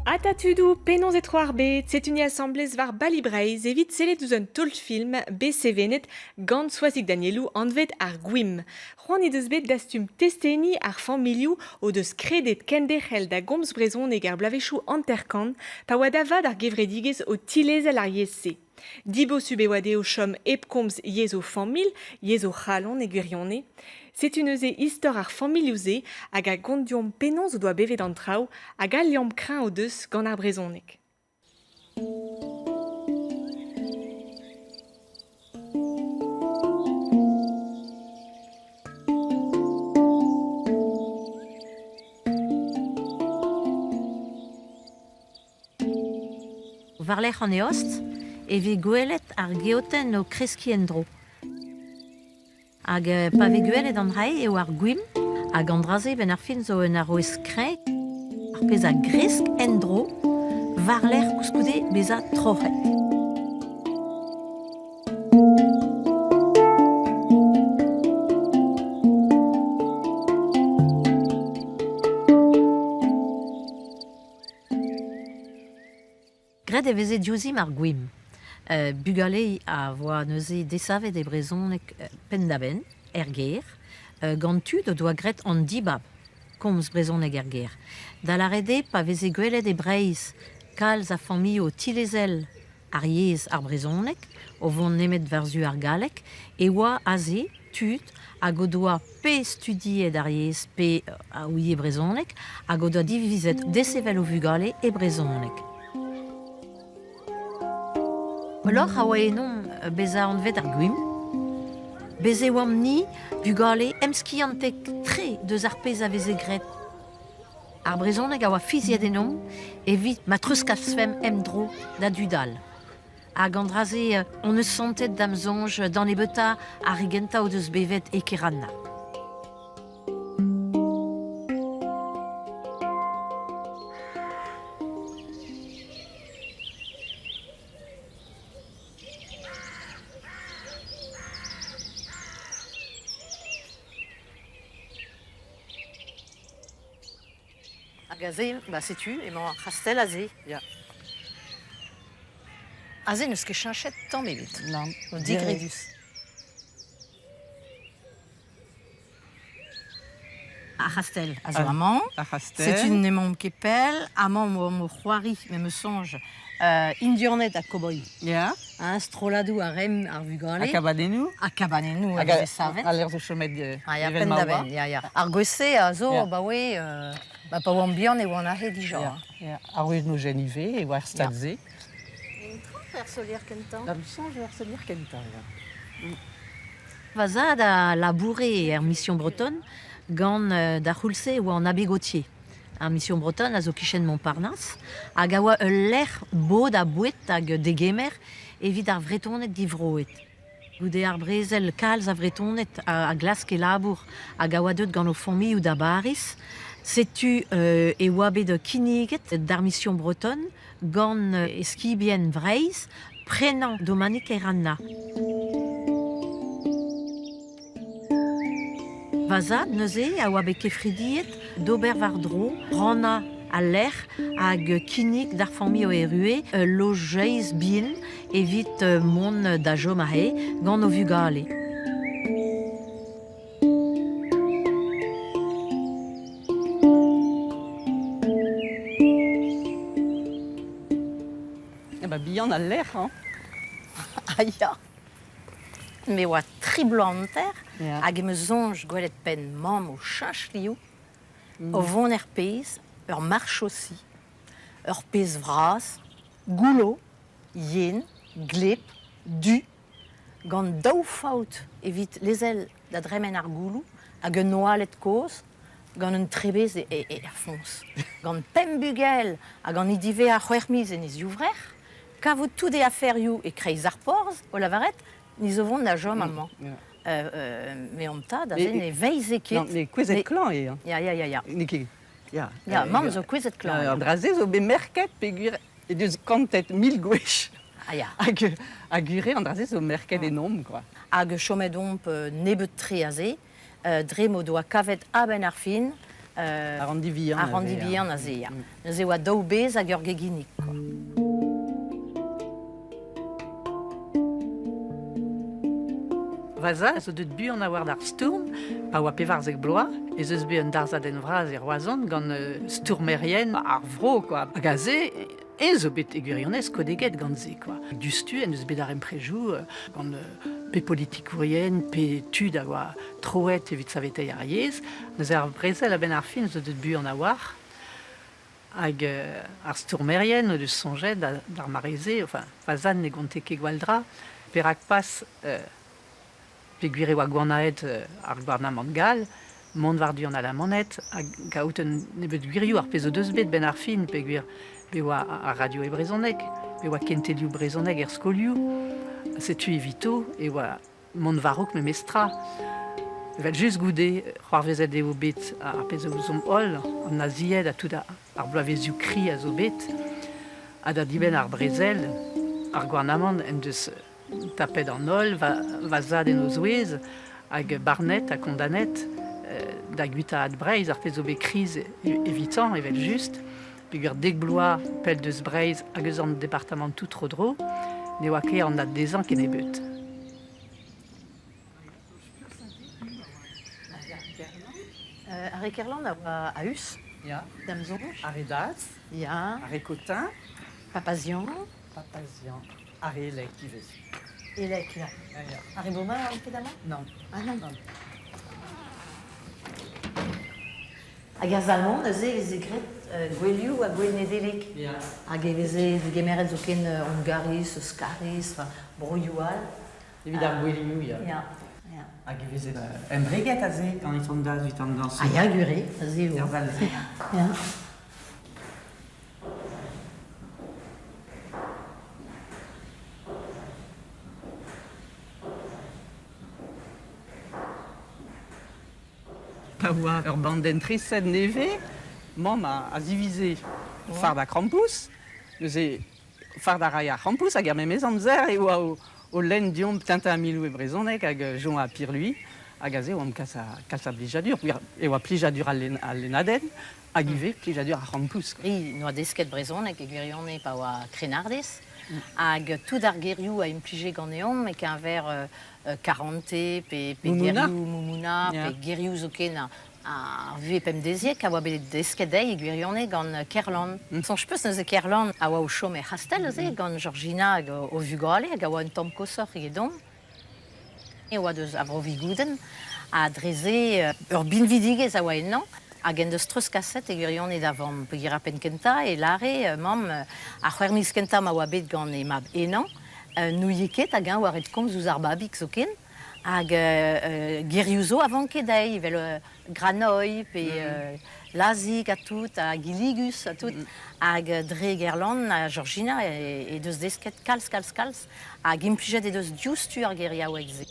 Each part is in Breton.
Atatudu penons et troar bet, c'est une assemblée var balibreiz evit selet ouz un tolt film besevenet gant soazig Danielou anvet ar gwim. C'hoant edeus bet dastum testeni ar familioù o deus kredet kendechel da gomz brezhoneg ar blavechou anterkant pa oa davad ar gevredigez o tilezel ar yezse. Dibo sube oade o chom epkomz yez o famil, yez o c'halon e gwirionne. C'est une ze istor ar familioù hag a gondiom penons o doa bevet an traoù hag a liamp kreñ o deus gant ar brezhoneg. Varlec'h an eost, evit gwelet ar geotenn o kreski en-dro. Hag pa ve gwelet an rai eo ar gwim, hag an draze ben ar fin zo un aroez kreñ, ar pez a gresk en-dro, varlec'h koускoude bez a troc'het. Gret e veze diouzim ar gwim. Bugale a voa neuze desavet e brezhoneg pendaben, er ger, gant tud o doa gret an dibab, komz brezhoneg er ger. Da la rede pa veze gwelet e breiz, kalz a familh o tilezel ar yez ar brezhoneg, o vont nemet varzu ar galek, e oa aze, tud, hag o doa pe studiet ar yez, pe a ouie brezhoneg, hag o doa divizet desevel o vugale e brezhoneg. Oloc'h a oa enon bez a anvet ar gwim. Bez e oam ni bugale emskiantek tre deus ar pez a veze gret. Ar brezhoneg a oa fiziet enon evit ma treuskasfem em-dro da dudal. Hag an draze on eus santet damzonj dan e beuta ar rigenta o deus bevet e keranna. Hag aze, ba setu, emañ ar c'hastel aze. Ya. Aze neus ket cheñchet tamm evit. Non. O digredus. A c'hastel a zo amañ. A c'hastel. C'est une nemom ket pel, amañ mo c'hoari, me me sonj, indiornet a cowboy. Ya. Stroladou a rem ar A vugale. kabadennou. A kabanenou a A veze savet. a l'er zo chomet Ya pen da ben, ya. Ar gwese a zo, Ya. ba we, ba pa oan bihan e oan ahe dija. Ya. A ruz no genive e war stadze. Fer solier kentan. Da bisonj ver se dir kenta. Vazad a labouré er mission bretonne gant da c'houlse oa an abegotier. Ar mission bretonne a zo kichen Montparnasse hag a oa ul lec'h bod a bouet hag degemer evit ar vretonet divroet. Goude ar brezel kalz a vretonet a glask e labour hag a oa deut gant o familh ou da baris. Setu e oa bet kiniget d'ar mission bretonne gant eskibien vreiz prenañ domanik e ranna. Vazad neuze a oa bet kefridiet d'ober var dro, rana a lec'h hag kinik d'ar familh o erue lojeiz bin evit mont da jom ahe gant o vugale. E ba bihan a l'er, hein. Aya. Me oa triblo an ter Ya. hag me zonj gwelet pen mamm o chach liou o vont er pez, ur marchosi, ur pez vras, goulo, yen, glep, du, gant daou faout evit lezel da dremen ar goulou hag un oalet koz gant un trebez er fons. Gant pem bugel hag an idive a c'hwer miz en ez youvrer, kavout tout de aferioù e kreiz ar porz o lavaret, ni zo vont na jom amañ. Ya. Me an ta da zen e veize ket. Non, mais kwezet klan e. Ya. Ne ket. Ya. Ya, mamm zo kwezet klan. An draze zo be merket pe gwir e deus kantet 1000 gwech. Ya. A gure an draze zo merket enom, quoi. Hag chomet omp nebeut tre aze, dre mo doa kavet a ben ar fin, Arrandivian. arrandibian na zea. Neuze oa daou bez hag ur geginik. Vaza, zo dut buan a war d'ar stourm, pa oa pevarzek bloa, ez eus be un darzadenn vraz e roazant gant stourmerien ar vro, quoi. Hag a ze, zo bet egurionez kodeget gant ze, quoi. Du stu, en eus bet ar emprejou, gant pe politikourien, pe tud a oa troet evit savetei ar yez, neus ar brezel a ben ar fin zo dut buan a war, hag ar stourmerien o deus sonjet d'ar mareze, enfin, vazan ne gonte ket gwaldra, perak pas... pe gwire oa gwarnaet ar gwarnamant gal, mont war du an a la manet, hag gaouten nebet gwirioù ar pezo deus bet ben ar fin, pe gwir pe oa ar radio e brezonek, pe oa kentelioù brezonek er skolioù, setu evito, e oa mont varouk me mestra. Evel just goude, c'hoar vezet eo bet ar pezo ouzom hol, an a zied a tout ar bloavezioù kri a zo bet, a da diben ar brezel, ar gwarnamant en deus tapet an ol, va zad en o zouez, hag barnet a kondanet, da guita ad breiz, ar pezo bet kriz evitant, evel just, pe gwir dek bloa pel deus breiz hag eus an departament tout tro dro, ne oa ket an ad dezan ken e beut. Ar ekerland a oa a us, Ya, damzonj, aredaz, ya, arekotin, papazian, papazian, arelek ivez. elek, ya. Ar eboma an pedama? Non. Ah non. Hag ar zalmont, neuze veze gret gwelioù a gwel nedelek. Ya. Hag veze gemeret zo ken ongaris, skaris, broioal. Evit ar gwelioù, ya. Ya, ya. Hag ivez embreget a ze, gant eton daz, vit an dans. Ah ya, gure, neuze o. Er val. Ya. Pa oa ur banden treset neve, mamm a zivize fard a krampous, neuze fard a rai a krampous hag ar memez amzer e oa o len diomp tinta a milou e brezonek hag jon a pirlui, hag a ze oam kas a blijadur, e oa plijadur al lenaden, hag ive plijadur a krampous. Ri, noa desket brezonek e gwirionne pa oa krenardez. Hag tout ar gerioù a implije gant eom, mek un ver karante, pe Moumouna. gerioù moumouna, Ya. pe gerioù zo ken a vu pem deziek, a oa bet desket dei e gwirionne gant Kerland. Sonj peus neuze Kerland a oa o chom e c'hastel ze, gant Georgina hag o vugale, hag a oa un tamm kosoc'h egedon. E oa deus a vrovigouden, a dreze ur binvidigez a oa ennan, hag en deus treus kaset e gwirionne davam pe gira pen kenta, e lare, mamm, a c'hwer mis kenta ma oa bet gant e mab ennan, nouieket hag a oa ret komz ouz ar babik zo ken, hag gerioù zo avant ket dei, vel granoi, pe lazik a tout, a giligus a tout, hag dre Gerland a Georgina e deus desket kalz, hag implijet e deus diouztu ar geriaoueg ze.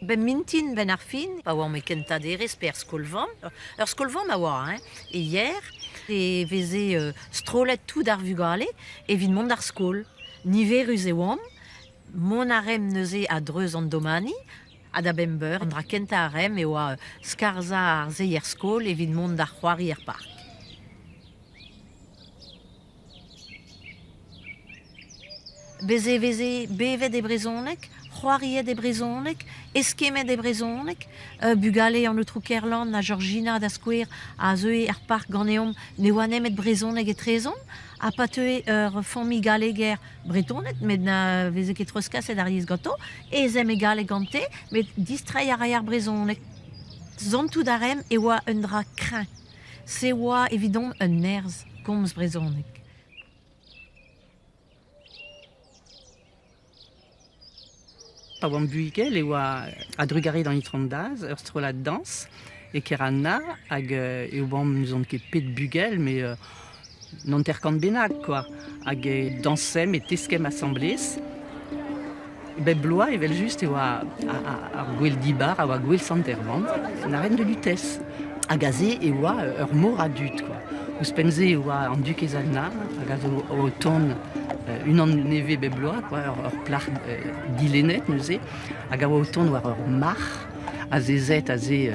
Ben mintin ben ar fin, pa oa me kentaderez per skolvam. Ur skolvam a oa, e hier, e veze strolet tout ar vugale, e vin mont ar skol. Niverus e oam, mon arem neuze a dreuz an domani, a da bember, an dra kenta arem, e oa skarza ar zeier skol, e vin mont ar c'hoari er park. Beze veze bevet e brezonek, c'hoariet e brezonek, eskemet e brezonek, bugale an outrou Kerland na Georgina da skouer a zeue ar park gant eom ne oa nemet brezonek e trezon, a pateue ur fammi galeg bretonet, met na veze ket treus kaset ar yez ganto, e zem e galeg gante, met distrai ar aier brezonek. Zantou darem e oa un dra krin. Se oa evidon un nerz komz brezonek. Pa oam buigel e oa a drugare dan itron daz, ur strolat dans, e ker an na, hag e oam nous on ket pet bugel, me non terkant bennak, quoi. Hag dansem e teskem assemblez. Bebloa evel just eo ar gwell dibar a oa gwell santervant, an arren de lutez. Hag a se e oa ur mor a dud, quoi. Ouspenze e oa an duk ezalna, hag a zo o ton unan neve bebloa, quoi, ur plar dilenet neuze, hag a oa o ton war ur mar, a zezet a ze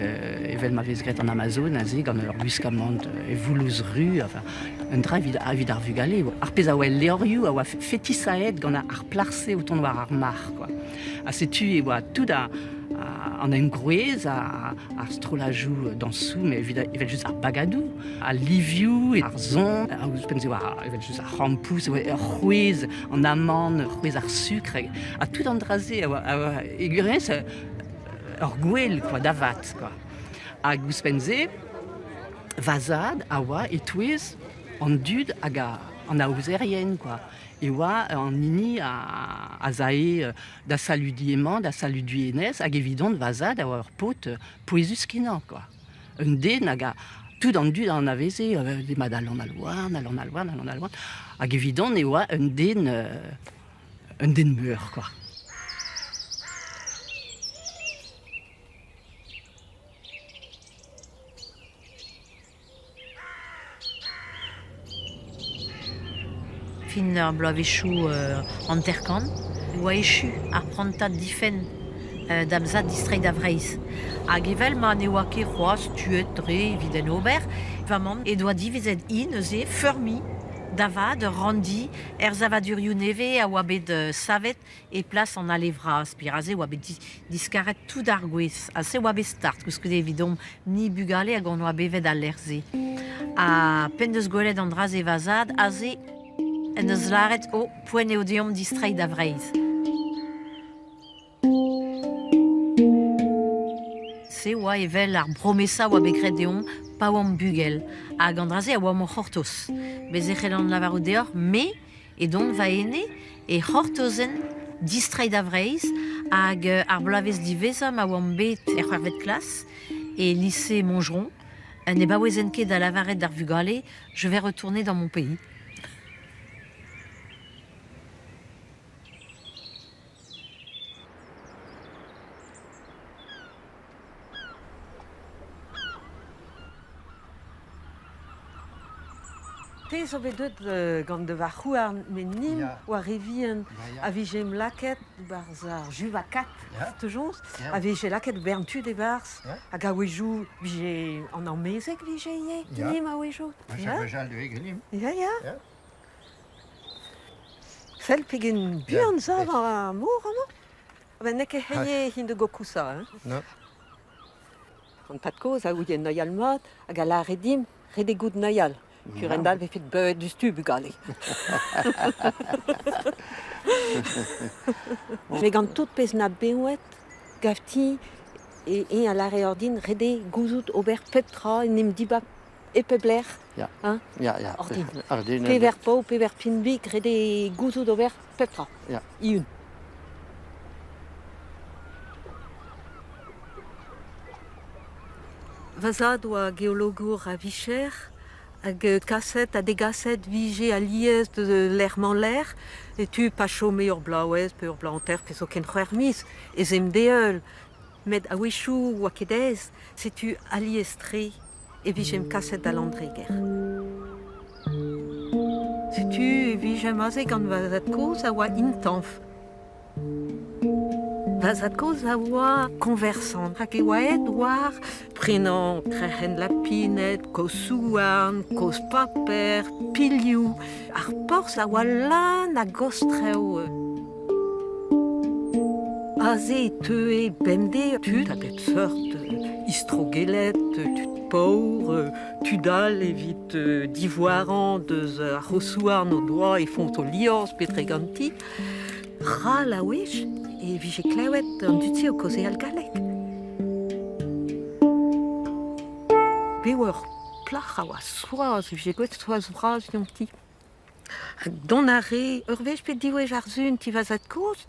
evel ma vezgret an Amazon, a ze gant ur gwiskamant e voulouz ru, enfin, un dra vid ar vugale, ar pez a oa leorioù, a oa fetisaet gant ar plarse o ton war ar mar, quoi. A setu e oa tout an engrouez, ar strolajou dansou, mais evel just ar bagadou, ar livioù, ar zon, ouspenze evel just ar rampous, ur c'houez an amand, ur c'houez ar sucre, a tout an draze, a oa egurez ur gwell, quoi, davat, quoi. Hag ouspenze, vazad a oa etouez an dud hag an aouzerien, quoi. E oa an nini a zae da saludiement, da saluduenez, hag evidon vazad a oa ur pot poezus kenan, quoi. Un den hag a tout an dud an aveze, de mad alon al oan, hag evidon e oa un den meur, quoi. Fin ur bloavechou an terkan, oa echu ar prantad difen d'amzad distreiñ da Vreiz. Hag evel ma ne oa ket c'hoaz tuet dre eviden ober, vamant e doa divezet neuze feurmi davad randi zavadurioù neve a oa bet savet e plas an alevraz, piraze oa bet diskaret tout ar gwez, a se oa bet start, kousket evidon ni bugale hag an oa bevet al lerze. A pen deus gwelet an draz e vazad, a ze en eus laret o poen eo deomp distreiñ da Vreiz. Se oa evel ar bromesa oa begret deomp pa oam bugel, hag an draze a oam o c'hortoz. Bez e c'hellan lavar o deoc'h, me e don va ene e c'hortozen distreiñ da Vreiz hag ar blavez divezam a oam bet er c'hwervet klas e lycée Montgeron. Ne baouezen ket da lavaret d'ar vugale, je vais retourner dans mon pays. Te zo bet deuet gant de var c'houar men nim Ya. war revien Ya. a vijem laket barz ar juvakat Ya. tejons Ya. a vije laket berntu de barz Ya. hag a wejou vije an ammezek vije ye Ya. nim a wejou. Ja vejal de egelim. Ya. Ya. Sel pegen Ya. buan zav a mour amañ. Ben ne ket heye hin de go kousa. No. An pat koz a ouien neuial mat hag a la redim redegout neuial. Kurendal ve fet beut du stu bugale. Me gant tout pez na beouet, gavti e a lare ordin rede gouzout ober pep tra nim dibab e pebler. Ja. Hein? Ja, ja. Ordin. Ordin. Pever po, pever pinbik, rede gouzout ober pep tra. Ja. Iun. Vazad oa geologour a vicher, hag kaset a degaset vije a liez de l'erman l'air, et tu pa chome ur blaouez, pe ur blaanter, pe zo ken c'hwer mis, ez em deul. Met a wechou oa kedez, setu a liez tre, e vijem kaset da landreger. Setu vijem aze gant vazad koz a oa intanf. Vazad koz a oa konversant, hag e oa ed war prenan krehen lapinet, koz souarn, koz paper, pilioù. Ar porz a oa lan a gostreo. Aze teue bemde, tud a bet seurt istrogelet, tud paour, tudal evit divoaran deus ar c'hosouarn o doa e font o liorz petre ganti. Ra la wech e vije klewet an dutse o koze al galek. Pewer plach a oa soaz, vije gwelet soaz vraz yonti. Don are, ur vech pet diwej ar zun ti vazad koz,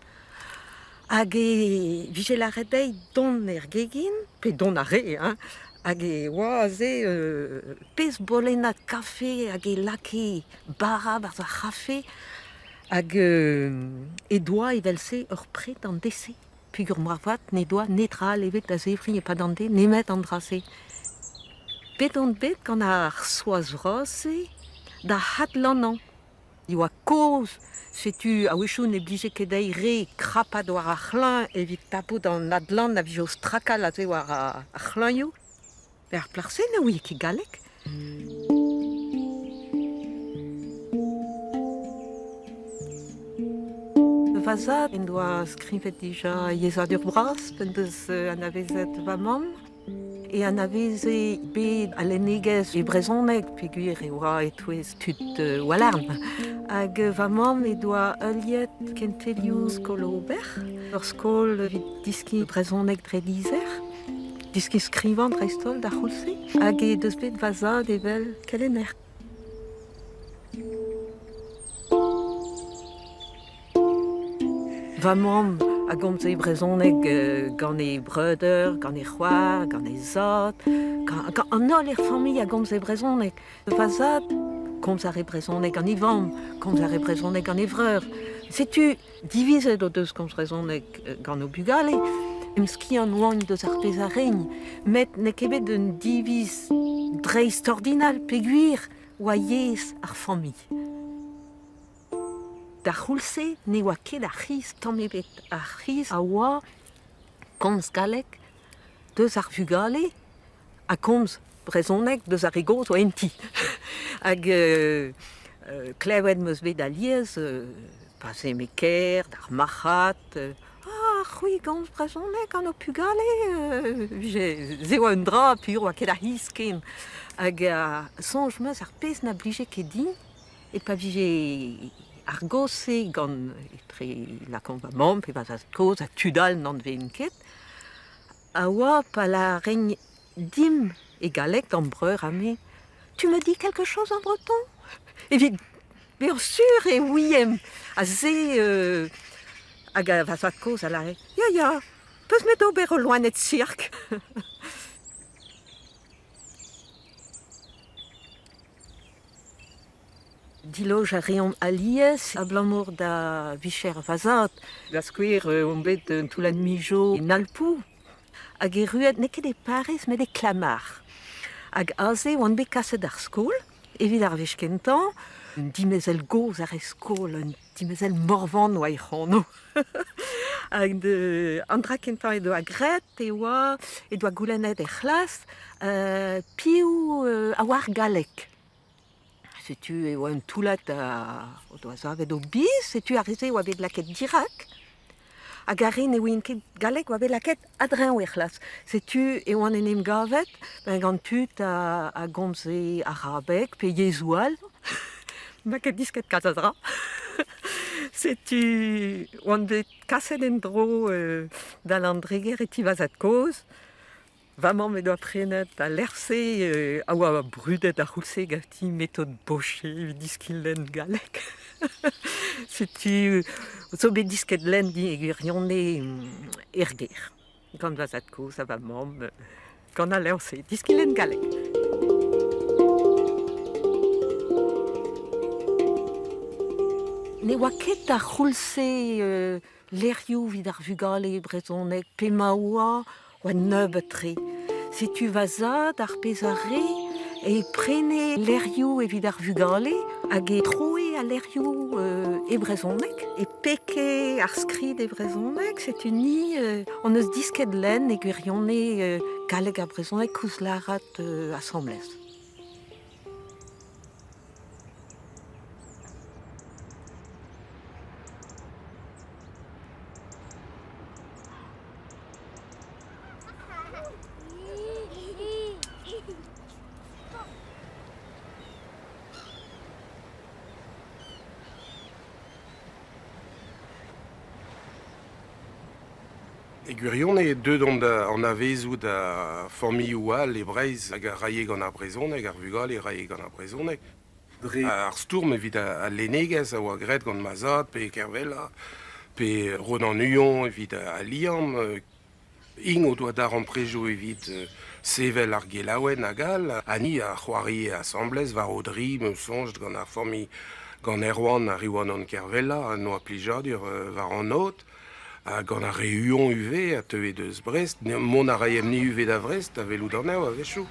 hag e vije la redei don er gegin, pe don are, hein, hag e oa ze pez bolenat kafe hag e lake bara barz ar c'hafe, Hag Edoa evelse ur pret an dese. Pugur moarvat ne doa netra levet da zevri e padande nemet an drase. Bet on bet gant ar soaz vrose da hat lannan. Iwa koz, setu a wechou ne blije kedei re krapad war ar c'hlin evit tapo dan adlan a vijos trakal a ze war ar c'hlin yo. Ar plarse ne oie ket galek. Vazad en doa skrivet dija yezad ur bras, pen deus anavezet vamam. E anaveze bet a lennegez e brezhoneg peguer e oa etouez tut walarn. Hag vamam e doa euliet kentelioù skol ober. Ur skol vid diski brezhoneg dre dizer. Diski skrivan dreistol da c'houlse. Hag e deus bet vazad evel kelenner. Vamam a gomz e brezhoneg gant e breuder, gant e c'hoar, gant e zad, gant an ol familh a gomz e brezhoneg. Vazad, komz ar e brezhoneg an e vamm, komz ar e brezhoneg an e vreur. Setu divizet o deus komz brezhoneg gant o bugale, ski an oan deus ar pez a regn, met ne kebet un diviz dreist ordinal peguir oa yez ar familh. Da c'houlse ne oa ket ar c'hiz tamm ebet ar c'hiz a oa komz galek deus ar vugale a komz brezhoneg deus ar egoz o enti. Hag klevet meus bet a liez pas emeker, d'ar marc'hat. C'hwi gomz brezhoneg an o pugale, ze oa un dra pur oa ket ar c'hiz ken. Hag sonj meus ar pez na blije ket din et pa vije ar gose gant etre lakon va mamm pe vaz koz a tudal n'an ven ket. A oa pa la regn dim e galek d'an breur a me. Tu me dis quelque chose en breton? Evit, bien sûr, e ouiem. A ze hag a vaz koz a la re. Ya, peus met ober o loanet cirk. Diloj a reont alies a blamour da vicher vazad. Da skouer on bet toulan mijo en alpou. Hag e ruet ne ket e parez met e klamar. Hag aze oan bet kaset ar skol, evit ar vech kentan, un dimezel goz ar e skol, un dimezel morvan oa e c'hono. Hag an dra kentan edo a gret e oa goulennet e c'hlas, piou a war galek. Setu e oa un toulat o doa zavet o biz, setu ar reze oa bet laket dirak. Hag ar ren e oin ket galek oa bet laket adren o c'hlas. Setu e oan en em gavet, ben gant tut a gomz e arabek pe yezoual. Ma ket disket katadra. Setu oan bet kaset en dro da landreger e ti vazat koz. Vamam edo prenet a lerse a oa brudet a c'houlse gavti metod boche diskil len galek. Setu zo bet disket len di egurionne erger. Gant vazat koz a vamam gant a lerse diskil len galek. Ne oa ket a c'houlse lerioù vid ar vugale brezhoneg pe ma oa nebetre. Setu vazad ar pez a re e prene lerioù evit ar vugale hag e troe a lerioù e brezhoneg e peke ar skrid e brezhoneg. Setu ni on eus disket len e gwirionne galeg a brezhoneg kouz larat asamblez. E gwirionne deud an avezout da familh oual e breiz hag a raie gant ar brezhoneg, ar vugale raie gant ar brezhoneg. Dre ar stourm evit a lennegez a oa gret gant mazad pe kervella, pe Ronan Nuyon evit a liam. Ing o doa dar an prejo evit sevel ar gelaouenn a gal. Ani a c'hoari e asamblez var o dri, me sonj gant ar familh Gant erwan a riwan an kervella, a noa plijadur war an not, gant a reuon uve a teuet eus Brest. Mon a raiem ni uve da Brest, a velout an eo a vechou.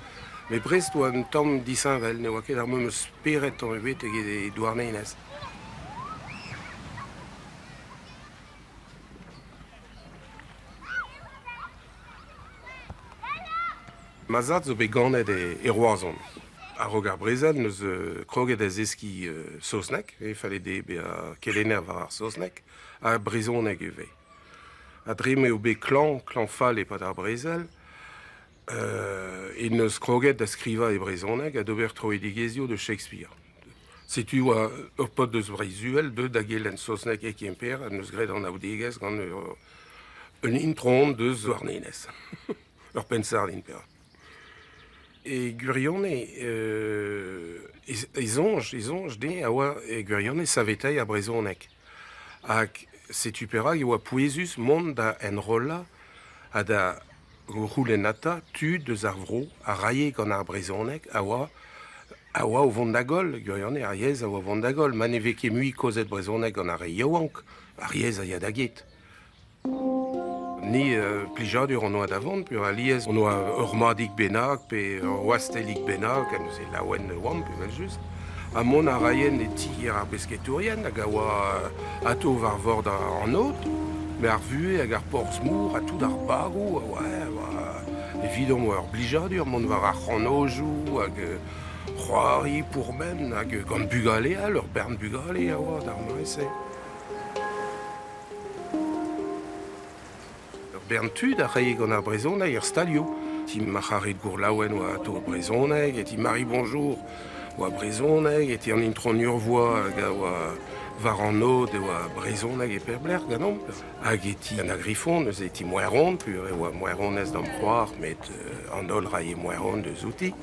Me Brest oa un tamm disinvel, ne oa ket ar meum eus speret an uvet eget e douarnenez. Mazat zo bet ganet e roazon. A rogar Brezel neus kroget a zeski sosnek, e falle de be a kelener war ar sosnek, a brezonek uve. A dreme o bet klan fall e pat ar Brezel, e neus kroget da skriva e brezonek a d'ober troedigezio de Shakespeare. Setu oa ur pot deus breizuel, de da gelen sosnek e kemper, a neus gret an aoudegez gant un intron deus douarnenez. Ur pensar l'inper. E gwirionne, ezonj de a oa e gwirionne savetei a brezonek. Hag setu perak e oa pouezus mont da enrolla a da roulenata tud deus ar vro a raie gant ar brezonek a oa o vont da gol, gwirionne ar yez a oa vont da gol. Man e veke mui kozet brezonek gant ar e yaouank, ar yez a ya da get. Ni plijadur an oa davant, pur aliez an oa ur madik bennak, pe ur wastelik bennak, a neus e laouen oam, pe vel just. A mon a raien e tigir ar besketourien, hag a oa ato var vord an not, me ar vue hag ar porzmour, a tout ar bagou, evidon ur plijadur, mon var ar c'hanojou, hag c'hoari pourmen, hag gant bugale al, ur bern bugale a oa d'ar maese. Bern tud a raie gant ar brezhoneg er stalio. Ti macharet gour laouen oa ato brezhoneg, et ti mari bonjour oa brezhoneg, et ti an intron urvoa hag a oa var an not e oa brezhoneg e perbler ganomp. Hag e ti an agrifon eus e ti moeron, pur e oa moeronez d'am c'hoar, met an dol raie moeron deus outi.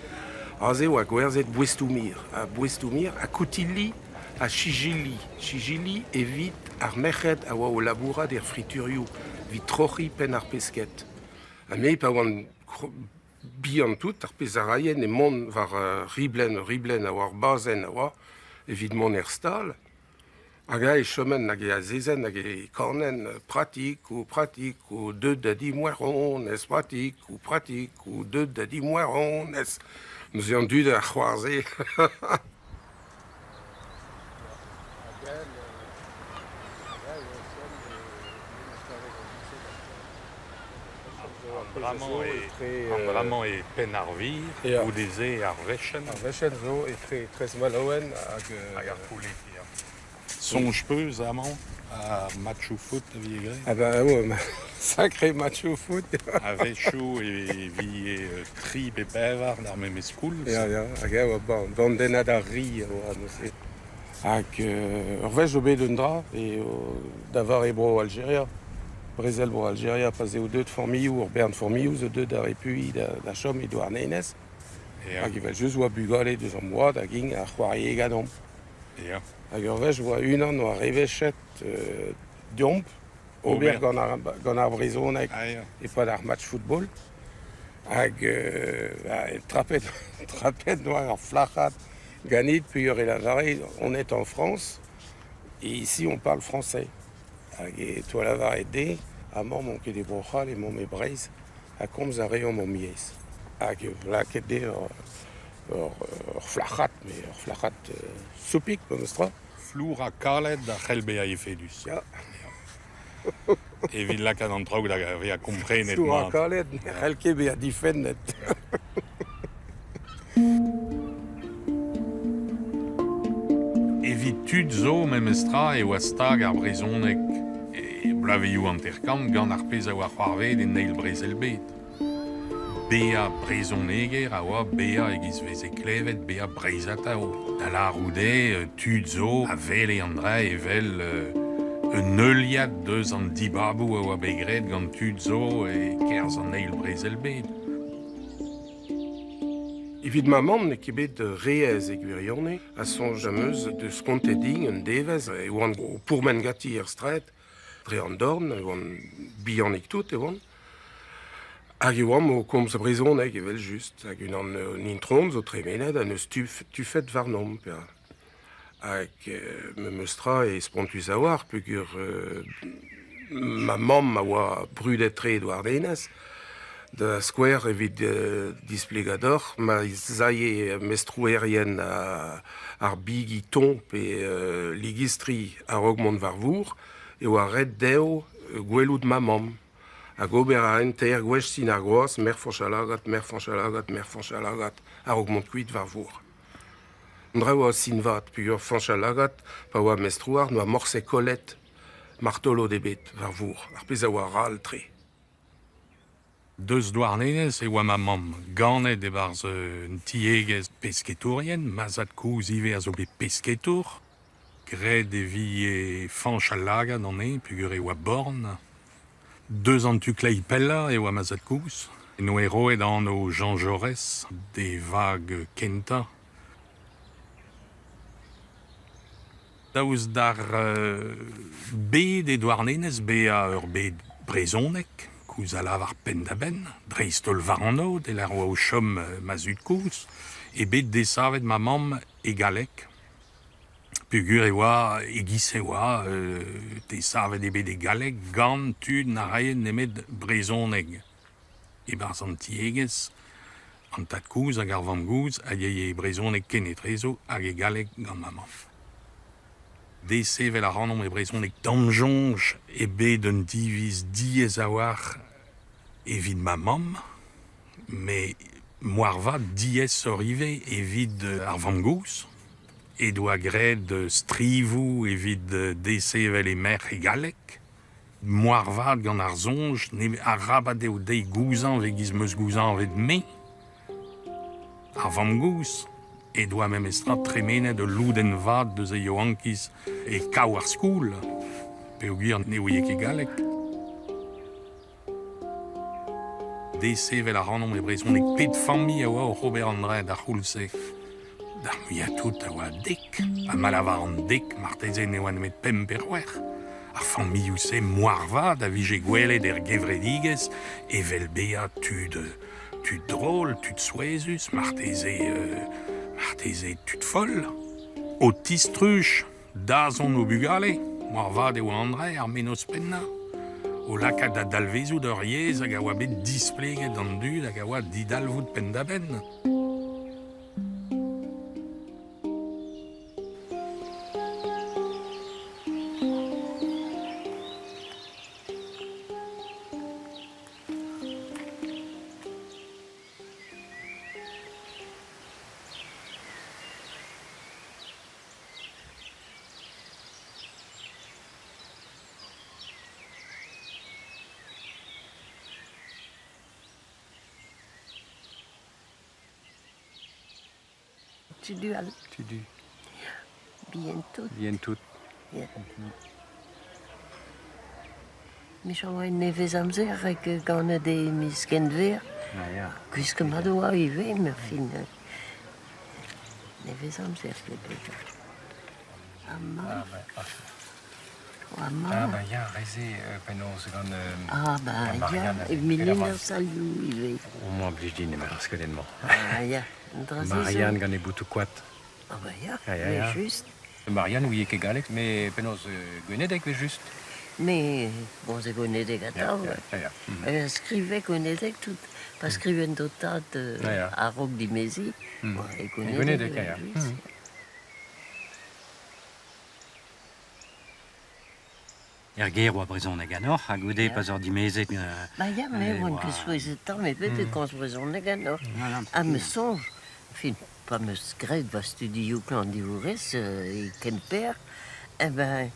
Az e oa gwerzet bouestoumir. A bouestoumir a koutilli a chijili. Chijili evit ar merc'hed a oa o labourat er friturioù. Vit trochi pen ar pesket. Ha me pa oan bi an tout, ar pez a raien e mont var riblen a oar bazen a oa, evit mont er stal. Hag a e chomen hag e a zezen hag e kanen pratik ou deud da di moeron ez pratik ou deud da di moeron ez. Neus e an dud ar c'hoarze. Bramañ e pen ar vir, ou deze ar vechen. Ar vechen zo e tre smalaouen Hag ar poulet. Sonj peus amañ a matchou foot a vi egre. Ah bah ouais, sacré matchou foot. A vechou e vi tri be bevar d'ar mem eskoul. Ya, hag a oa bandenad ar ri a oa, neus e. Hag ur vech zo bet un dra e davar e bro Algeria. Brezel bro Algeria pas eo deud formioù, ur bern formioù zo deud ar epui da chom e douarnenez. Hag evel just oa bugale deus an boad hag ing ar c'hoari gadomp. Ya. Hag ur vech oa unan oa revechet diomp, ober gant ar brezhoneg e pad ar match football. Hag trapet noir ar flachat ganit pur e lavare, on est en France et ici on parle français. Hag e toa lavare de, a mamm on ket e brochal e mamm e breiz, a komz a reomp o miez. Hag vlaket de ur flachat, me ur flachat soupik, peus tra. Flour a kalet da c'helbe a efedus. Ya. Evit lakaat an traoù da ve a komprenet Flour a mat. kalet, c'helke be a difennet. Evit tud zo memes tra e oa stag ar brezhoneg. E blaveioù an terkant gant ar pez a oa c'hoarvet en neil brezel bet. Bea brezoneger a oa bea egiz vez e klevet bea breizat a o. Da la roude tud zo a vele an dra evel un euliad deus an dibabou a oa begret gant tud zo e kerz an neil brezel bet. Evit ma mamm ne ket bet reez e gwirionne a sonj ameuz deus kontet un devez e oan o pourmen gati er stret, dre an dorn, e oan bihannik tout e oan. Hag e oam o komz a brezhoneg evel just, hag un intron zo tremenet a neus tufet var nom. avec me meustra et spontus a war, pugur ma mamm a oa brudet-tre d'oar denez, da square evit displegador, ma zaie mestrouerien ar bigi tomp et ligistri ar augmont varvour, e oa red deo gwelout ma mamm. Hag ober a enter gwech sin ar groaz, mer fanchalagat, ar augmont kuit varvour. Ndra oa sin vat, pugur fanchalagat, pa oa mestrouar, noa morse kolet, martolo debet varvour, ar pez a oa ral tre. Deus douarnenez e oa ma mamm. Ganet e barz un tiegez pesketourien, mazat kouz ive a zo bet pesketour. Gred e vi e fanchalagat an e, pugur e oa born. Deus an tuklei pella e oa mazat kouz. No e roet an o Jean Jaurès, de vag kenta. Daouz dar bet e douarnenez be a ur bet brezonek, kouz a lav ar pendaben, dreistol var an od, e la oa o chom mazut kouz, e bet desavet ma mamm e galek. Pugur e oa, e gis e oa, desavet e bet e galek, gant tud na raien nemet brezonek. E barz an tiegez, an tad kouz hag ar vamm gouz, a ye brezonek kenetrezo hag e galek gant ma mamm. Desevel a ranom e brezonek damjonj e bet un diviz diez a war evit ma mamm, me moar vat diez sorive evit ar vamm gouz, e doa gred strivou evit desevel e mer e galek. Moar vat gant ar zonj, ne a rabat eo dei gouzan ve giz meus gouzan vet me. Ar vamm gouz, e doa mem estra tremenet de louden vat deus e yo ankiz e kaou ar skoul. Pe o gwir ne oiek e galek. Desevel a ranom e brezonek pet fammi a oa o Robert André da c'houlse. Da muiatout a oa dek. A malavar an dek martezen e oa nemet pemperwer. Ar fammi ouse moar vat a vije gwelet er gevredigez evel bea tud drôle, tud souezus, marteze tud foll. O tistruch, dazon o bugale, moar vat e oa André ar menos penna. O lakaat da dalvezout ur yez hag a oa bet displeget an dud hag a oa didalvout pendaben. Tu dual. Tu dis Bientôt. bientôt. Ja. Mi sjå en nevez amzer hag gant de mis genver. Ja. Gwiske ma do a ive, me fin. Nevez amzer ket. Amma. Amma. Ja, reze penaos gant Ja, Marianne. miliner salou ive. o moa blij din emer ar skedenman. Ja, Marianne gant e boutou koat. Ja, Ja. just. Marianne ouie ket galek, me penaos gwenedek ve just. Me, bon, ze gonedek atav. Ja. Skrive gonedek tout. Pa skriven dotat Ja. a rog di mezi. E Gonedek, ja. just. Er ger oa brezhoneg anor, ha goude Ja. pas ur dimezet. Ba ya, me oan ket souezet tan, me bete kans brezhoneg anor. A me sonj, fin, pa me skred va studioù klant divourez, e ken per, e ben,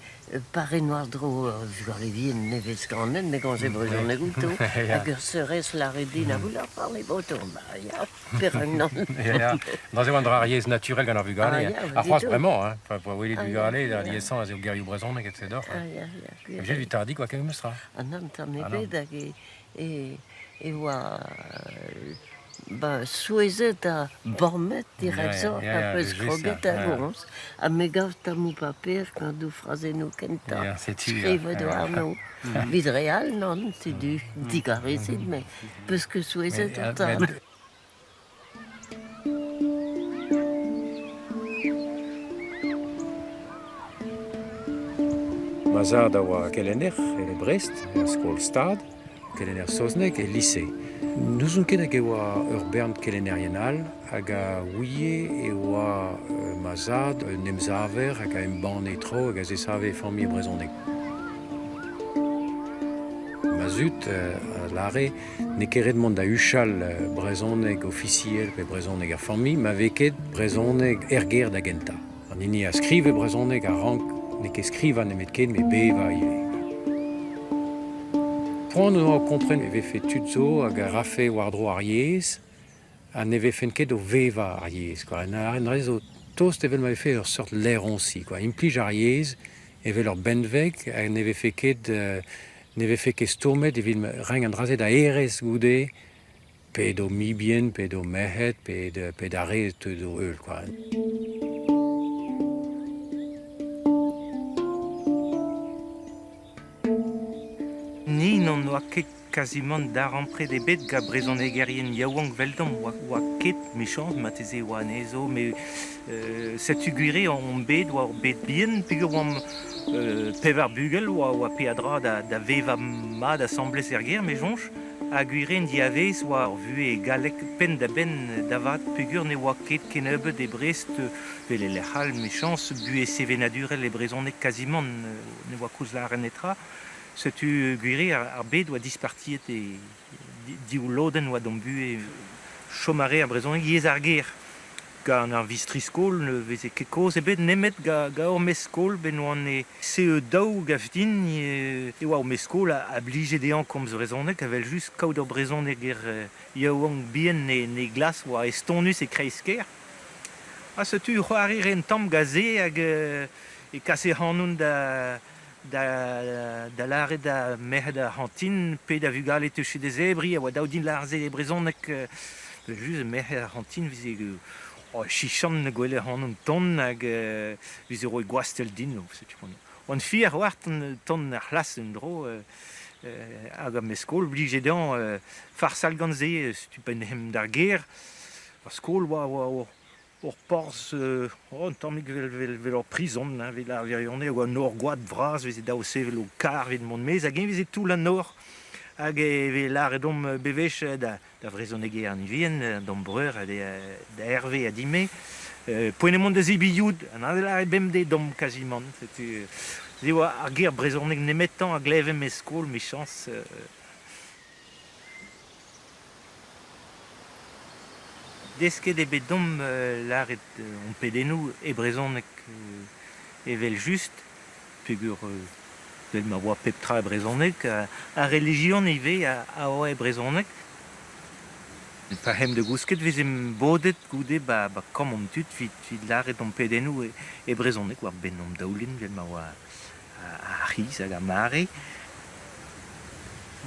pare noir dro, vugar le vien nevez ganen, me gant brezhoneg outo, Ja. hag ur seurez la redin a vouloir parler boton, ba ya, per un nan. Ja. Dans eo an dra yez naturel gant ar vugale. Ah, ja, Ar c'hoaz ditou. bremañ, pa welet Ah, vugale, ja. da liezan a zeo gerioù brezhonek et sedor. Ja. Jet vitardik oa ket meustra. An am tam Ah, ebet hag e oa ba souezet a bormet direzor Ja, a peus just kroget ça, a ja. gomz. A me gav tamou paper quand du frazennou kenta. Ja, setu, Skrivet ja. o arno. Vid real non, tu du digarezit, me peus que souezet o tam. mazad oa Kelener et Brest, à skol stad, Kelener Sosnek et lycée. Nous on ket hag oa ur bern kelenerienal hag a ouie e oa mazad nemzaver hag a emban etro hag a zesave famille brezhoneg. Mazut, lare, ne keret mont da uchal brezhoneg officiel pe brezhoneg a famille, ma veket brezhoneg erger da genta. An ini a skrive brezhoneg a rank ne ket skriva nemet ket me beva ive. Poan o kompren eve fet tutzo hag a rafe wardro ar yez, a neve fen ket o veva ar yez. En rezo tost evel ma fe ur sort leronsi. Implij ar yez, evel ur benveg, a neve fe ket... neve fe ket stourmet evit reng an drazet a erez goude, pe do mibien, pe do mehet, pe da re te do eul. Ni non oa ket quasiment d'ar pre des bet ga brezonegerien yaouank veldom oa ket méchant mateze oa anezo, mais cette ugure on bet oa bet bien, pigur oam pevar bugel oa peadra da veva ma d'assemblée serger, mais jonch a guiren diavez oa vu e galek pen da ben davat pigur ne oa ket kenebe de Brest vele lechal méchance bu e sevenadure les brezonek quasiment ne oa kouz la renetra. Setu guiri ar bet oa dispartiet e diou loden oa dombu e chomare a brezon yez ar ger. Ga an ar vistriskol ne veze ket koz ebet nemet ga or meskol ben oan e se daou gavdin e oa o meskol a blije dean komz brezonek avel just kaout ur brezonek yaouank bien ne glas oa estonus e kreisker. A setu c'hoari ren tamm gaze hag e kase hanoun da lare da mer da Argentine, pe da vugal et chez des ebri, a oa daoudin larze e brezonek, just mer da Argentine, vize chichan gwele hanoun ton, hag vize roi gwastel din, oan fier oart ton ar c'hlas en dro, hag am eskol, blije dan farsal ganze, tu pen hem d'ar ger, ar skol oa or porz, an tammig vel or prison, vel ar virionne, oa nor gwad vraz, veze daou se vel o kar vel mont mez, hag en veze tout la nor, hag vel ar edom bevech da vrezonege an ivien, dom breur, da herve a dime, poen emont da zibioud, an adel ar ebem de dom quasiment, ze oa ar ger brezoneg nemetan a glevem eskol, mechans, Desket e bet dom laret on pedenou e brezonek evel just, pegur vel ma oa peptra e brezonek, a religion ive a oa e brezonek. Pa hem de gousket vezem bodet goude ba komon tut vid laret on pedenou e brezonek, war ben om daoulin vel ma oa a riz hag a mare.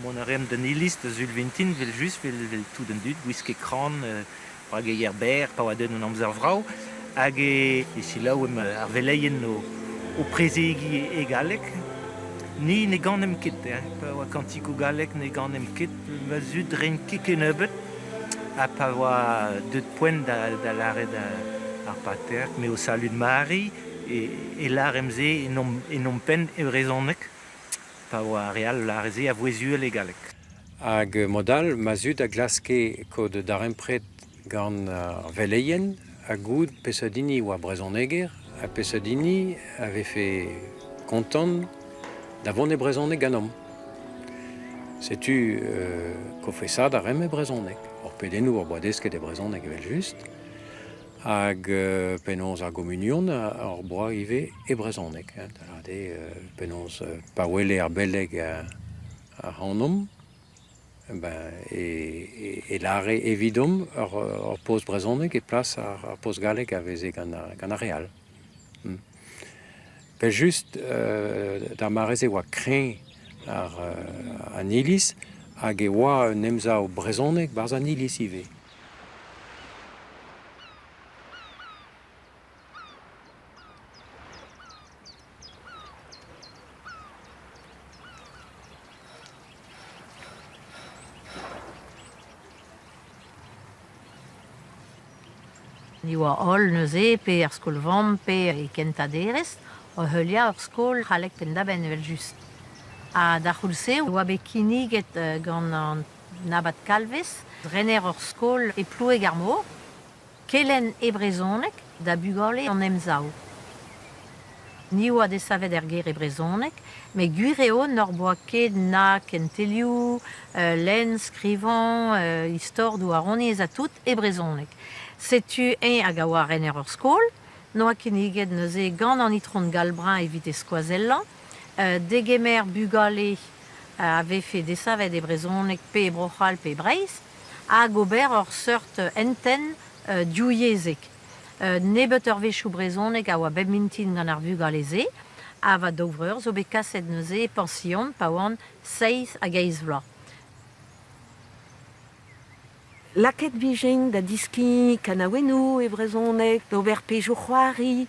Mon arem den ilist a zulventin vel just vel tout den dut, gwisket kran, hag e ber, pa oa den un amzer vrao, hag e si la oem ar veleien o prezegi e galek, ni ne ganem ket, pa oa kantik o galek ne ganem ket, ma zud ren ket kenebet, a pa oa deut poent da lare ar pater, me o salud mari, e laremze e nom pen e brezonek, pa oa real lareze a voezuel e galek. Hag modal, ma zud a glaske kod darempret gant veleien, a goud pesadini oa brezoneger, a pesadini ave fe kontant da vont e brezonek ganom. Setu kofesad a rem e brezonek. Or pedenou or boadesket e brezonek evel just, hag penons ar gomunion or boa ive e brezonek. Penons pa wele ar beleg a hanom, e lare evidom ar poz brezonek e plas ar poz galek a veze gant ar real. Pe just da mareze oa kren ar an ilis hag e oa nemza o brezonek barz an ilis ive. Ni oa ol neuze, pe ar skol vamm, pe e kentaderez. O heulia ur skol halek pendaben evel just. A da c'houlse, oa bet kiniget gant an nabat kalvez, drener ur skol e ploeg ar mor, kelen e brezonek da bugale an emzao. Ni oa desavet ger e brezonek, me gureo nor boa ket na kentelioù, len, skrivan, istor d'où aroniez a tout e brezonek. Setu hag a oa rener ur skol, noa kiniget neuze gant an itron galbrin evit e skoazellan, degemer bugale ave fe desavet e brezonek pe brochal pe breiz, hag ober ur seurt enten diouiezek. Nebet ur vechou brezonek a oa bep mintin gant ar vugaleze, a va dovreur zo bet kaset neuze pension pa oan 6 hag 10 vloaz. Laket vijeng da diski kanaouenou e brezonek, d'ober pezho c'hoari,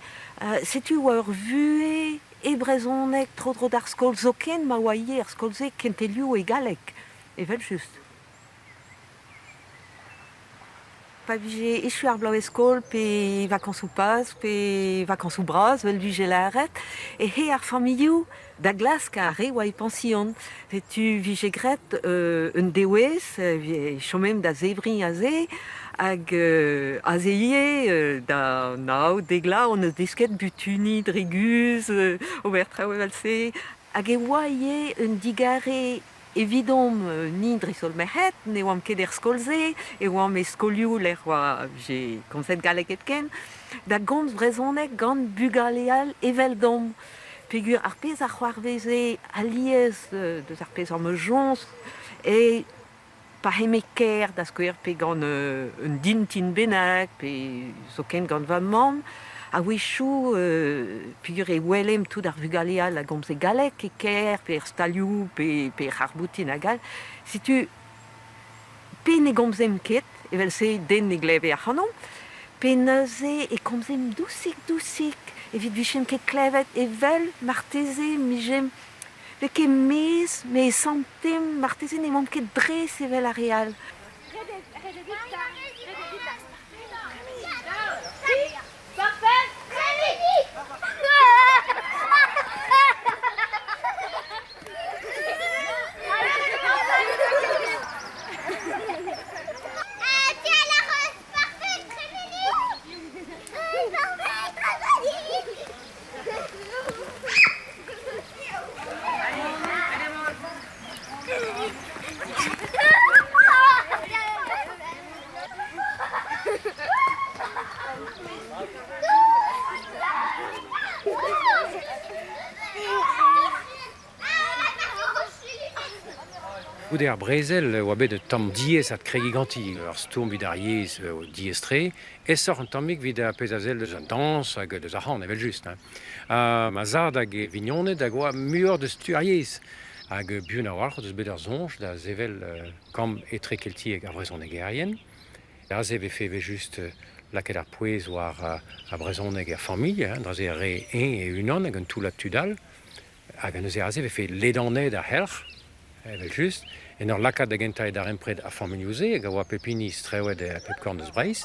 setu oa ur vue e brezonek tro d'ar skol zoken ma oa ie ar skol ze kentelioù e galek. Evel just. Pa vije echu ar blau e skol pe vacances ou pas, pe vacances ou bras, vel vije la arret, e he ar familioù da glas ka re oa e pension. Tu vije gret un dewez, chomem da zevri a ze, hag a zeie da nao degla on eus desket butuni, dreguz, ober traoù evel se, hag e oa ie un digare evidom ni drisol mehet, ne oam ket er skolze, e oam e skolioù l'er oa je komzet galek etken, da gomz brezonek gant bugaleal evel dom. Pegur ar pez ar c'hoarveze aliez deus ar pez ar meujons, e pa heme ker da skouer pe gant un dintin bennak, pe zoken gant va mamm, a wechou pegur e welem tout ar vugaleal a gomz e galek e ker, pe er stalioù, pe ar boutin a gal. Si tu pe ne gomzem ket, evel se den ne gleve ar c'hanom, pe neuze e komzem dousik, evit vichem ket klevet, evel marteze mijem ve ket mez, me santem marteze ne mom ket dres evel a real. Goude ar brezel oa bet un tamm diez at kregi ganti, ar stourm vid ar yez diestre, e sort un tammig vid a pezazel deus an dans hag deus ar c'han, evel just. Ma zad hag e vignonet hag oa muor deus tu ar yez. Hag buan a oar deus bet ar zonj da zevel kam etre kelti ar brezhoneg erien. A zev e fe just laket ar pouez war ar brezhoneg ar familh, draze re e unan hag un tout la tudal, hag an eus a zev e fe ledaned ar helc'h, evel just, en ur lakad da gentaet ar empred a familhouze, hag a oa pepini strewet a pepkorn eus breiz,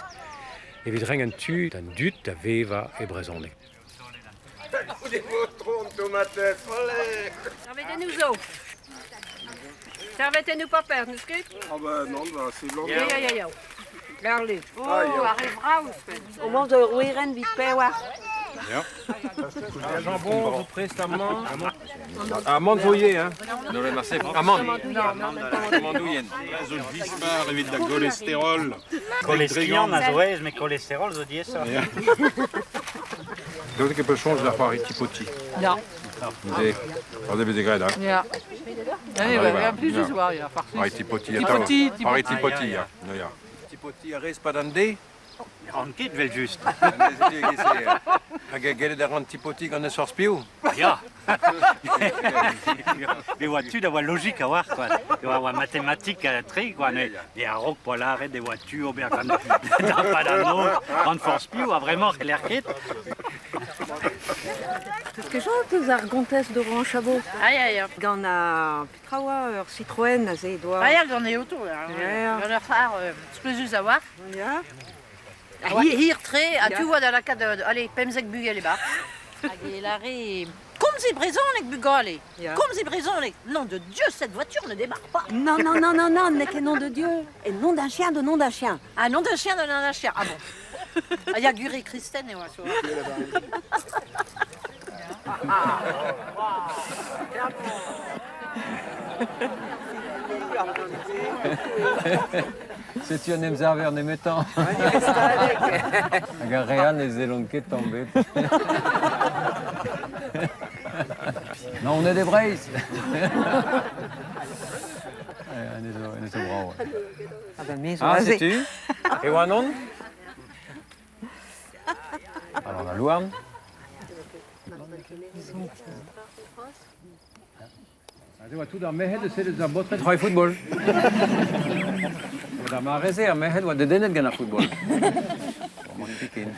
evit rengen tu d'an dud da veva e brezhoneg. Servetez-nous zo. Servetez-nous pas perdre, nous skut? Ah bah non, bah c'est blanc. Ja. Garli. Oh, arrive raus. O manz ur oueren vit pe war. Ja. Jambon, zo prest amand. Amand voyer, hein. Amand. Amandouien. Zo dispar evit da cholesterol. Cholesterol, a zo ez, me cholesterol zo diez ça. Donc que peut changer la part tipoti. Ja. Regardez les graines, hein. Ja. Ja, plus de soir, ja. Tipoti, Tipoti, ja. Tipoti a rez padande. An ket vel just. Hag a gelet ar an tipoti gant eus orspio. Ja. Me oa tu da oa logik a war, quoi. Oa matematik a tre, quoi. Ne a rok po lare de oa tu ober gant da padano, gant forspio, a vraiment l'er ket. Peus ket eus ar gontez d'oran chabot. Ja. Gant a petra oa ur Citroën a ze doa. Ja, gant eo to. Ja. Gant ur far, splezus a war. Ja. Hir tre, a tu oa da lakad, allez, pemzek bugel e bar. Comme c'est Brésonek, Bugale. Comme c'est Brésonek. Nom de Dieu, cette voiture ne démarre pas. Non, non, non, non, non, n'est que nom de Dieu. Et nom d'un chien, de nom d'un chien. Un nom d'un chien, de nom d'un chien. Ah bon. Il y a Guri Christen et moi, tu vois. Se tu en emzaver en emetant. Hag ar real ez elon ket tambet. Non, on est des Breiz. On est zo bravo. Ah, sais-tu? Et Wanon? Alors, la Louarn. Tout dans mes head, c'est des abottres de football. Dans ma réserve, mes head, de denet gana football. Mon piquin.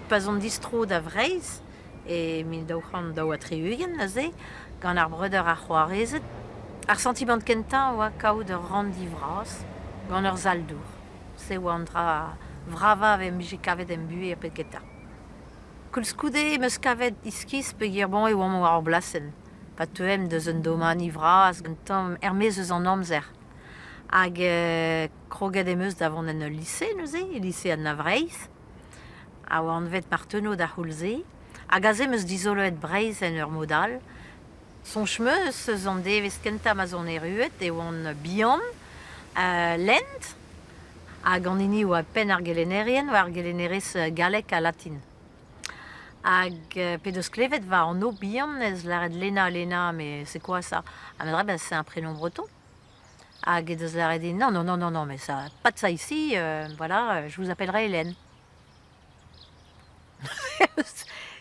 Pas on distro da Vreiz, et mil daouchan daou a triugen, naze, gant ar breder ar c'hoarezet, ar sentiment kenta oa kao de randi vras, gant ur zaldour. Se oa andra vrava ve mije kavet en bue a peketa. Koulskoude meus kavet iskis pe gir bon e oa war blasen. Pa teuem deus un doman ivras, gantam ermez eus an amzer. Hag kroget emeus davon en lycée, neuze, lycée an Vreiz, a oa an vet martenno da c'houlze, hag a meus dizoloet Breiz en ur modal. Son chemeus eus an devez kenta ma zon eruet e oan bihan, lent, hag an hini oa pen ar gelenerien, oa ar gelenerez galek a latin. Hag pe deus klevet va an o bihan, ez laret Lena, mais c'est quoi ça? Ah, mais ben, c'est un prénom breton. Hag deus laret dit non, mais ça, pas de ça ici, voilà, je vous appellerai Hélène.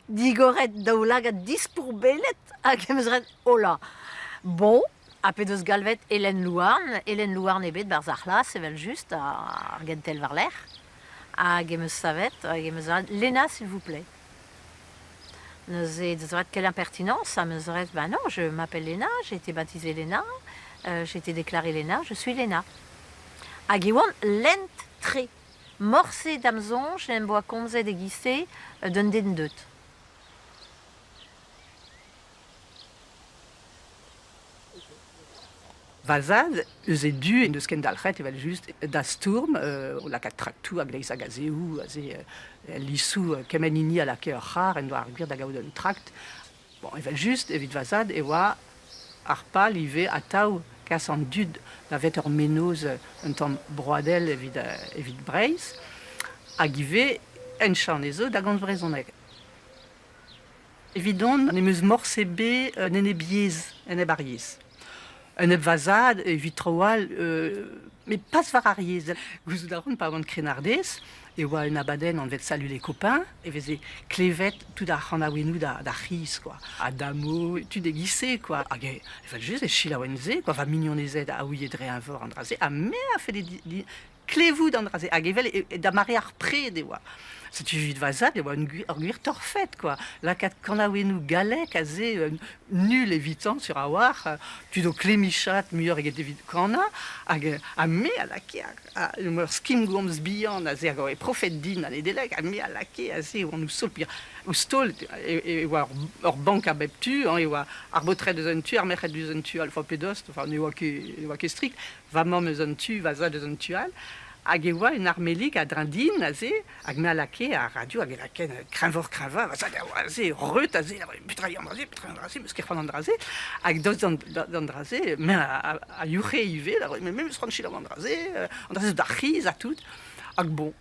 Digoret daoulagat dispourbelet hag emeus ret hola. Bon, a pe deus galvet Hélène Louarn ebet bar zarlas evel just ar gentel war l'er. Hag emeus savet, hag emeus ret Léna, s'il vous plaît. Neuze deus ret quelle impertinence, a meus ret, bah non, je m'appelle Léna, j'ai été baptisée Léna, j'ai été déclarée Léna, je suis Léna. Hag e oan lent tre. Morse d'amzonj, en boa komzet e gise d'un den deut. Vazad, eus e du en deus ken dalc'het evel just da stourm, lakat traktou a gleiz a gazeou, a ze lissou kemenini a lake ur c'har en doa ar gwir da gaout un trakt. Bon, evel just evit vazad e oa ar pal ive a taou kas an dud da vet ur menoz un tamm broadel evit Breiz, hag ive en charnezo da gant brezonek. Evidon, an emeus morse be en biez, en eb ariez. En eb vazad, evit troal, mais pas var ariez. Gouzout a ron pa vant krenardez, e oa en abaden an vet salu les copains, e veze klevet tout ar c'hanaouenou da riz, quoi. A damo, tu degisse, quoi. Hag e val just e chilaouenze, quoi, va mignonezet a ouillet dre un vor an draze, a me a fait des klevout an draze, hag evel e da mare ar pre de oa. Se tu vid vazad, e oa un gwir torfet, quoi. La kat kanaouenou galek a ze nul evitant sur a war, tu do klemichat muior eget evit kana, hag a me a lake, a ur skim gomz bihan a ze hag e profet din an edelek, a me a lake a ze oan ou sol pir, ou stol, e oa ur bank a bep tu, e oa ar botret eus un tu, ar merc'het eus un tu al fa pedost, enfin, ne oa ket strikt, va mam eus un tu, vazad eus un tu al, hag e oa un armelik a drindin a ze, hag me a lake a radio hag e laken krinvor krinva, vazad a ze reut a ze, putraï an draze, meus ket c'hoant an draze, hag doz an draze, me a yourre ive, me meus ranchil an draze da chiz a tout, hag bon,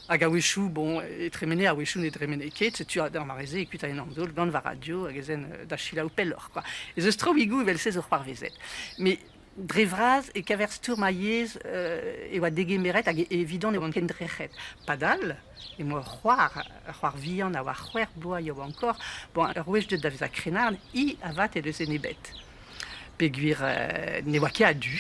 hag a wechou, bon, e tremene a wechou ne tremene ket, se tu a d'ar mareze, ekut a en an dol, gant va radio, hag ezen da chilaou pellor, quoi. E zeus tro igou evel sez ur parvezet. Mais Drevraz et kaver sturm a yez e oa degemeret hag evidon e oan ken drechet. Padal, e moa c'hoar vian a oa c'hwer boa yo encore, bon, ur wech de davez a krenarn, I avat e deus e nebet. Peguir ne oa ket a du.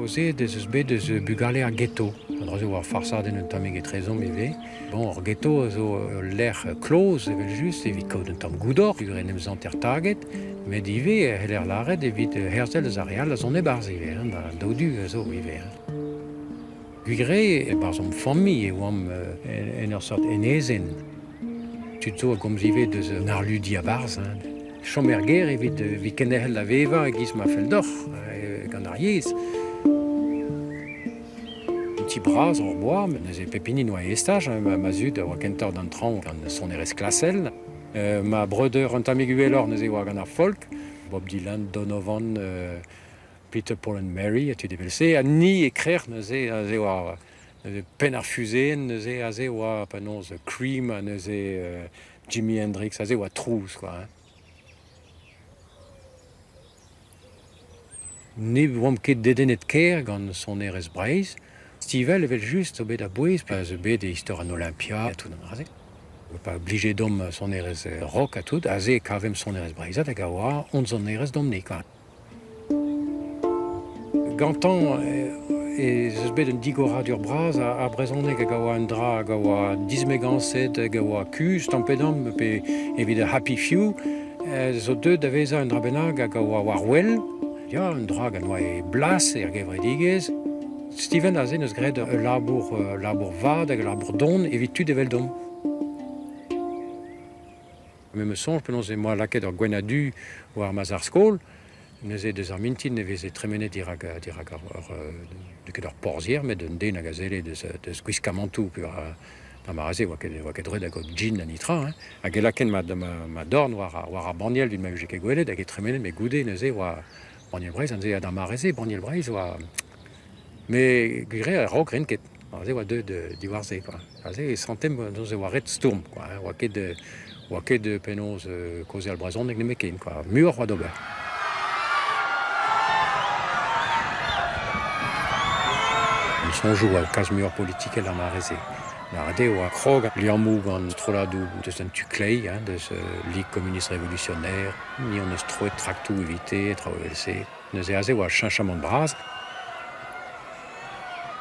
Koze deus bet deus bugale ar ghetto. Andra zo war farsadenn un tammig etrezom eve. Bon, ar ghetto zo l'air close evel just evit kaout un tamm goudor, ur en emzant er target, met ive heller laret evit herzel eus ar real a zon e barz ive, da daoudu zo ive. Gwigre e barzom fammi e oam en ur sort enezen. Tud zo a gomz ive deus un arludi a barz. Chom er ger evit kenehel la veva e giz ma fel d'or gant ar yez. Petit bras en bois, mais les pépinines ou estage, ma zud ou kentor d'un tronc quand son eres classel. Ma brother en tamiguelor ne ou gana folk, Bob Dylan, Donovan, Peter Paul and Mary, tu devels ni écrire ne ou pen ar fusée, ne ou panos Cream, ne Jimi Hendrix, ou Trousse quoi. Ni wom ket dedenet ker gant son eres breiz. Stivel evel just o bet a bouez, pas o bet e istor an Olympia, tout an raze. Pas obligé d'om son erez rock a tout, a ze kavem son erez breizat hag a oa on son erez domne, quoi. Gantan zeus bet un digora dur braz a brezhoneg hag a oa un dra hag a oa dizmeganset hag a oa kus, tampedam pe evit a happy few, zo deud da veza un dra benag hag a oa war well, ya un dra hag a oa e blas er gevredigez. Steven a zen eus gred labour vad hag labour don evit tud evel dom. Me sonj penaos e moa laket ur gwenadu war mazar skol, neuze deus ar mintin ne veze tremenet dirag ket ur porzier, met un den hag a zele deus gwiskamantou pur da maraze oa ket red hag o gin a nitra, hag e laken ma dorn war ar banniel vin ma uje ket gwelet hag e tremenet me goude neuze oa banniel breiz an ze a da maraze banniel breiz oa. Mais gire a rok renket, ze oa deud diwarze, quoi. Ze santem ze oa ret sturm, quoi. Oa ket de penaos koze al brazon nek ne ken, quoi. Muur oa d'ober. On sonjou al kaz muur politik el ar mareze. Narade oa krog liamou gant stroladou deus un tuklei, deus Ligue communiste révolutionnaire, ni on eus troet traktou evite, trao else. Neuze a ze oa chinchamant braz.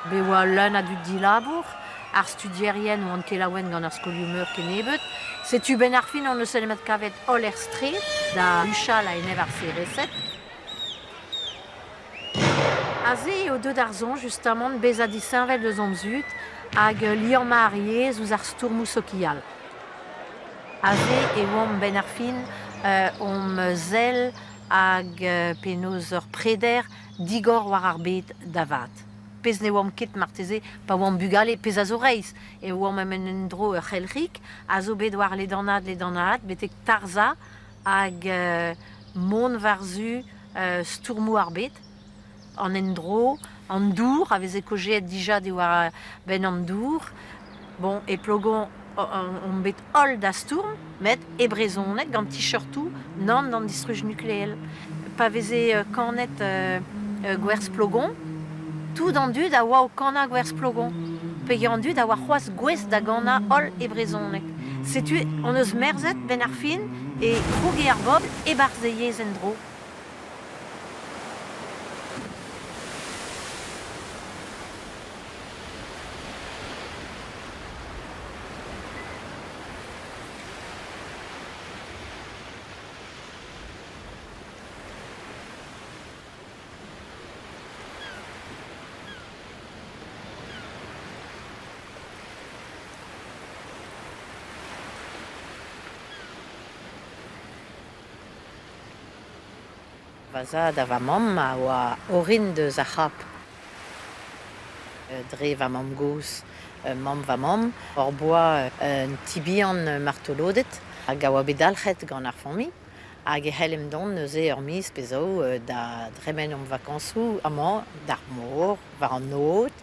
Be oa leun a dud dilabour, ar studierien ou an kelaouen gant ar skoliumeur ken ebet. Setu ben ar fin an eus elemet kavet ol er stret, da uchal a enev ar sereset. Aze o deud ar zon justamant bez a disinvel deus omzut hag liam ma ar yez ouz ar stourmou sokial. Aze e oam ben ar fin om zel hag penaos ur preder digor war ar bet davat. Pez ne oam ket marteze, pa oam bugale pez a zo reiz. E oam emen en dro ur c'helrik, a zo bet war ledanad, betek tarza hag mon varzu stourmou ar bet. An en dro, an dour, a veze kojet dija de war ben an dour. Bon, e plogon on bet ol da stourm, met e brezonek gant t-shirtou nan d'an distruj nukleel. Pa veze kanet gwerz plogon, tout an dud a oa o kana gwerz plogon. Pe an dud a oa c'hoaz gwez da gana ol e brezonek. Setu, on eus merzet ben ar fin e kroge ar bob e barzeiez en dro. Vaza da va mam a oa orin deus a c'hap. Dre va mam gos, mam va mam. Or boa un tibian martolodet hag a oa bet alc'het gant ar fammi. hag e c'hellem don neuze ur miz pezo da dremen vakansoù amañ d'ar mor, war an not.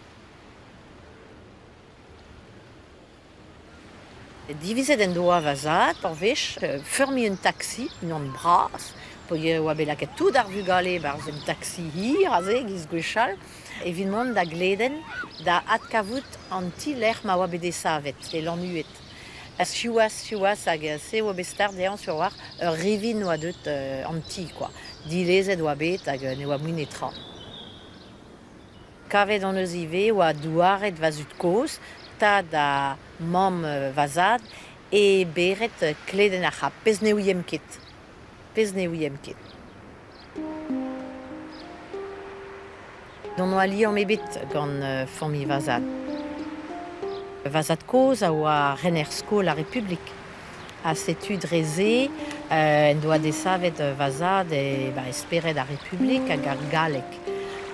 Divizet en doa vazad, por vech, fermi un taxi, un bras, po ye oa belaket tout ar vugale barz un taxi hir, a ze, giz gwechal, evidemment da gleden, da adkavout an ti l'er ma oa bede savet, e l'ennuet. Siouaz hag se oa bestar dean sur war ur revin oa deut an ti, quoi. Dilezet oa bet hag ne oa mouin etra. Kavet an eus ive oa douaret vazut koz, ta da mam vazad e beret kleden ar c'hap, pez ne ouiem ket. Don oa li an ebet gant fammi vazad. Vazad koz a oa ren skol a Republik. A setu dreze, en doa desavet vazad e esperet a Republik hag ar galek.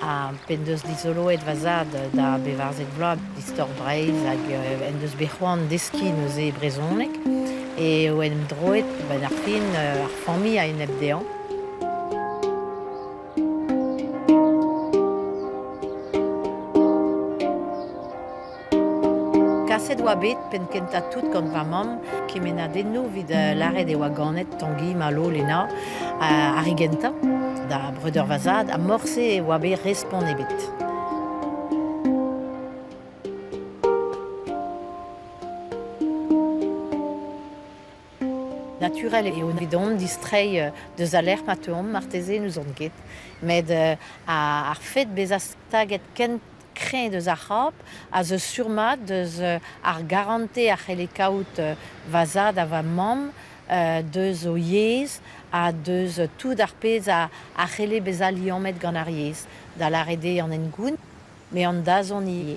A pen deus dizoloet vazad da bevarzek vloaz distor breiz hag en deus bec'hoant deski neuze brezonek e o en droet ar fin ar fammi a en ebdean. Kaset oa bet pen kenta tout gant va mam kemena dennou vid laret e oa ganet tangi malo lena a rigenta da breuder vazad a morse e oa bet respon ebet. Naturel e on vidon distrei deus aler mateom marteze nous on ket, med ar fet bezas taget ken kren deus ar c'hap a zeus surmat deus ar garante ar c'hele kaout vazad a va mam deus o yez a deus tout ar pez a c'hele bezal liamet gant ar yez da l'arrede an engoun, me an dazon ie.